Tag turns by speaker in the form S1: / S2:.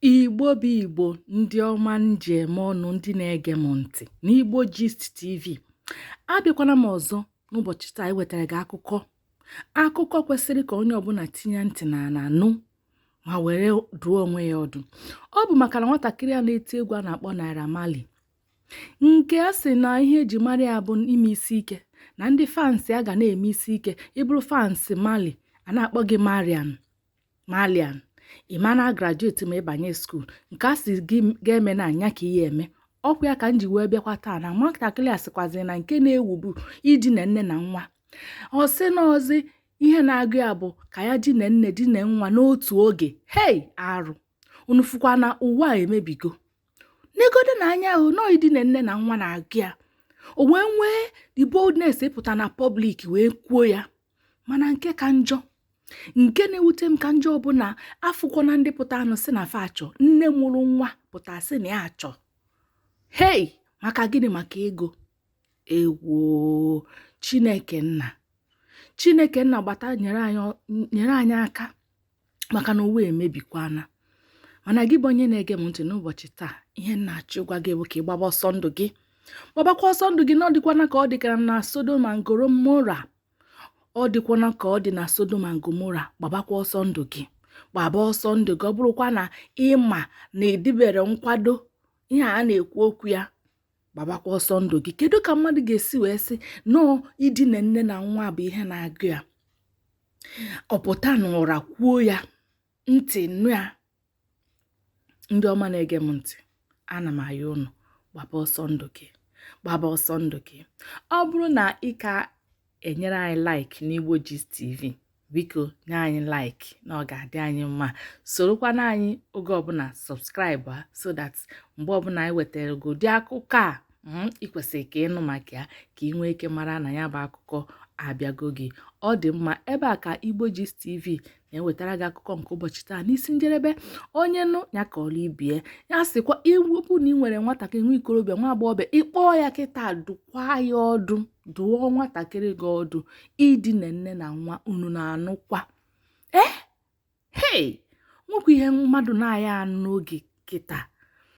S1: Igbo bụ Igbo, ndị ọma nji eme ọnụ, ndị na-ege m ntị n'Igbo Gist TV. Abịakwana m ọzọ n'ụbọchị taa iwetara gị akụkọ kwesịrị ka onye ọbụla tinye ntị na anụ ma were duo onwe ya ọdụ. Ọ bụ maka na nwatakịrị a na-eti egwu a na-akpọ Naira Marley, nke a sị na ihe eji mara ya bụ ime isi ike, na ndị fans ya ga na-eme isi ike. Ịbụrụ fans Marley, a na-akpọ gị Marlian, ị mana graduate ma ịbanye skuul, nke a sị gị ga-eme na anya ka ihe eme. Ọkwa ya ka m ji wee bịakwa taa na nwatakịrị a sịkwazị na nke na-ewubu idina nne na nwa. Ọ sị na ozi ihe na-agụ ya bụ ka ya dina nne dina nwa n'otu oge. Hei, arụ unu fụkwa na ụwa emebigo. N'egodo na anya ahụ nọ idina nne na nwa na-agụ ya, o wee nwee the boldness ịpụta na public wee kwuo ya. Mana nke ka njọ, nke na-ewute m ka njọ bụ na afụkwa na ndị pụta anụ sị na fa achọ, nne mụrụ nwa pụta sị na ya achọ. Hei, maka gịnị? Maka ego. Egwo Chineke nna gbata nyere anyị aka, maka na ụwa emebikwana. Mana gị bụ onye na-ege m ntị n'ụbọchị taa, ihe na-achọ ịgwa gị bụ ka ị gbaba ọsọ ndụ gị. Gbabakwa ọsọ ndụ gị, na ọ dịkwana ka ọ dịkara na Sodom and Gomora. Ọ dịkwana ka ọ dị na Sodom and Gomora. Gbabakwa ọsọ ndụ gị, gbaba ọsọ ndụ gị. Ọ bụrụkwa na ịma na edibere nkwado ihe a na-ekwu okwu ya, gbabakwa ọsọ ndụ gị. Kedu ka mmadụ ga-esi wee sị nọọ idina nne na nwa bụ ihe na-agụ ya? Ọ pụta n'ụra kwuo ya, ntị nụ ya. Ndị ọma na-ege m ntị, ana m ayọ unu, gbaba ọsọ ndụ gị, gbaba ọsọ ndụ gị. Ọ bụrụ na ị ka enyere anyị like n'Igbo Gist TV, biko nye anyị like, na ọ ga-adị anyị mma. Sorokwana anyị oge ọbụla, subscribe so that mgbe ọbụla anyị wetara ụdị akụkọ a ị kwesịrị ka ịnụ maka ya, ka ị nwee ike mara na ya bụ akụkọ abịago gị. Ọ dị mma. Ebe a ka Igbo Gist TV na-ewetara gị akụkọ nke ụbọchị taa n'isi njedebe. Onye nụ ya ka ọla ibie ya sịkwa, iwepụ na ị nwere nwatakịrị, nwa ikorobịa, nwa agbọghọbịa, ịkpọọ ya kịta, dụkwa ya ọdụ, dụọ nwatakịrị gị ọdụ idina nne na nwa. Unu na-anụkwa? Hei, nwekwa ihe mmadụ na-aya anụ n'oge kịta.